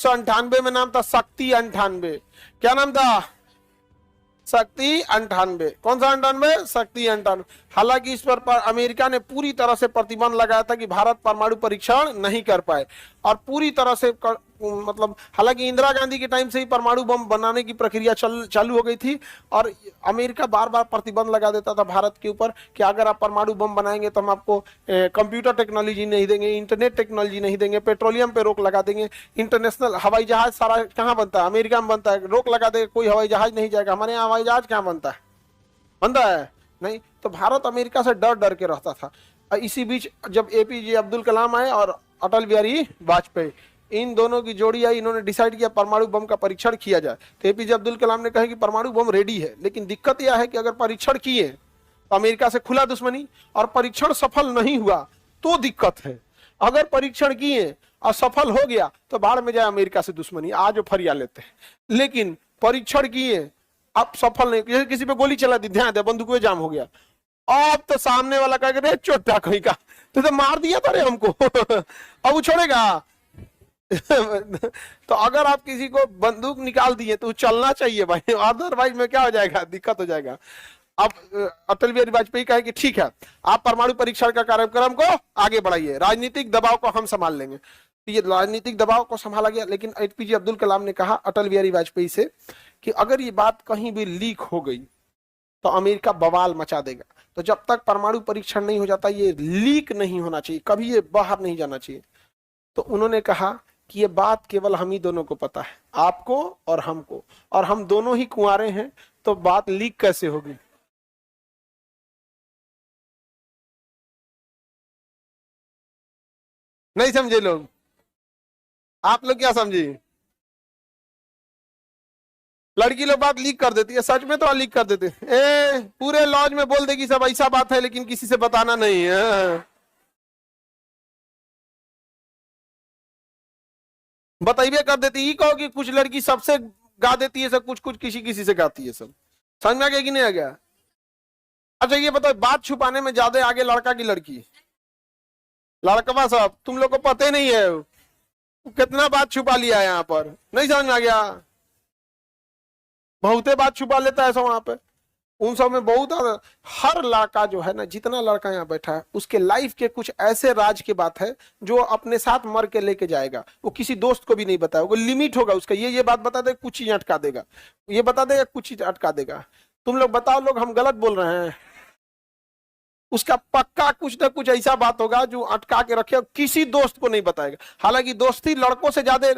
1998 में नाम था शक्ति 98। क्या नाम था? शक्ति 98। कौन सा 98? शक्ति 98। हालांकि इस पर अमेरिका ने पूरी तरह से प्रतिबंध लगाया था कि भारत परमाणु परीक्षण नहीं कर पाए, और पूरी तरह से मतलब हालांकि इंदिरा गांधी के टाइम से ही परमाणु बम बनाने की प्रक्रिया चालू हो गई थी, और अमेरिका बार बार प्रतिबंध लगा देता था भारत के ऊपर कि अगर आप परमाणु बम बनाएंगे तो हम आपको कंप्यूटर टेक्नोलॉजी नहीं देंगे, इंटरनेट टेक्नोलॉजी नहीं देंगे, पेट्रोलियम पे रोक लगा देंगे, इंटरनेशनल हवाई जहाज सारा कहाँ बनता है? अमेरिका में बनता है, रोक लगा देगा, कोई हवाई जहाज नहीं जाएगा। हमारे यहाँ हवाई जहाज कहाँ बनता है? बनता है नहीं। तो भारत अमेरिका से डर डर के रहता था। इसी बीच जब एपीजे अब्दुल कलाम आए और अटल बिहारी वाजपेयी, इन दोनों की जोड़ी आई, इन्होंने डिसाइड किया परमाणु बम का परीक्षण किया जाए। तो एपीजे अब्दुल कलाम ने कहा कि परमाणु बम रेडी है, लेकिन दिक्कत यह है कि अगर परीक्षण किए तो अमेरिका से खुला दुश्मनी, और परीक्षण सफल नहीं हुआ तो दिक्कत है। अगर परीक्षण किए और सफल हो गया तो बाढ़ में जाए अमेरिका से दुश्मनी, आज वो फरिया लेते हैं। लेकिन परीक्षण किए, अब सफल नहीं, जैसे किसी पे गोली चला दी, ध्यान दे बंदूक में जाम हो गया, अब तो सामने वाला कह रहे चोटा कहीं का, तो मार दिया था रे हमको अब वो छोड़ेगा तो अगर आप किसी को बंदूक निकाल दिए तो चलना चाहिए भाई, अदरवाइज में क्या हो जाएगा? दिक्कत हो जाएगा। अब अटल बिहारी वाजपेयी कहे कि ठीक है, आप परमाणु परीक्षण का कार्यक्रम को आगे बढ़ाइए, राजनीतिक दबाव को हम संभाल लेंगे। तो ये राजनीतिक दबाव को संभाला गया, लेकिन एपीजे अब्दुल कलाम ने कहा अटल बिहारी वाजपेयी से कि अगर ये बात कहीं भी लीक हो गई तो अमेरिका बवाल मचा देगा। तो जब तक परमाणु परीक्षण नहीं हो जाता, ये लीक नहीं होना चाहिए, कभी ये बाहर नहीं जाना चाहिए। तो उन्होंने कहा कि ये बात केवल हम ही दोनों को पता है, आपको और हमको, और हम दोनों ही कुंवारे हैं, तो बात लीक कैसे होगी? नहीं समझे लोग? आप लोग क्या समझे? लड़की लोग बात लीक कर देती है, सच में तो लीक कर देते पूरे लॉज में बोल देगी सब ऐसा बात है, लेकिन किसी से बताना नहीं है। बताइए कर देती, ये कहो कि कुछ लड़की सबसे गा देती है सब, कुछ कुछ किसी किसी से गाती है सब। समझ में आ गया कि नहीं आ गया? अच्छा ये बताओ, बात छुपाने में ज्यादा आगे लड़का की लड़की? लड़कवा साहब तुम लोग को पता ही नहीं है कितना बात छुपा लिया है यहाँ पर, नहीं समझ में आ गया? बहुते बात छुपा लेता है सब वहां पे, उन सब में बहुत। हर लड़का जो है ना, जितना लड़का यहाँ बैठा है, उसके लाइफ के कुछ ऐसे राज की बात है जो अपने साथ मर के लेके जाएगा, वो किसी दोस्त को भी नहीं बताएगा। वो लिमिट होगा उसका, ये बात बता दे कुछ चीज अटका देगा, ये बता देगा कुछ चीज अटका देगा। तुम लोग बताओ, लोग हम गलत बोल रहे हैं? उसका पक्का कुछ ना कुछ ऐसा बात होगा जो अटका के रखे, किसी दोस्त को नहीं बताएगा। हालांकि दोस्ती लड़कों से ज्यादा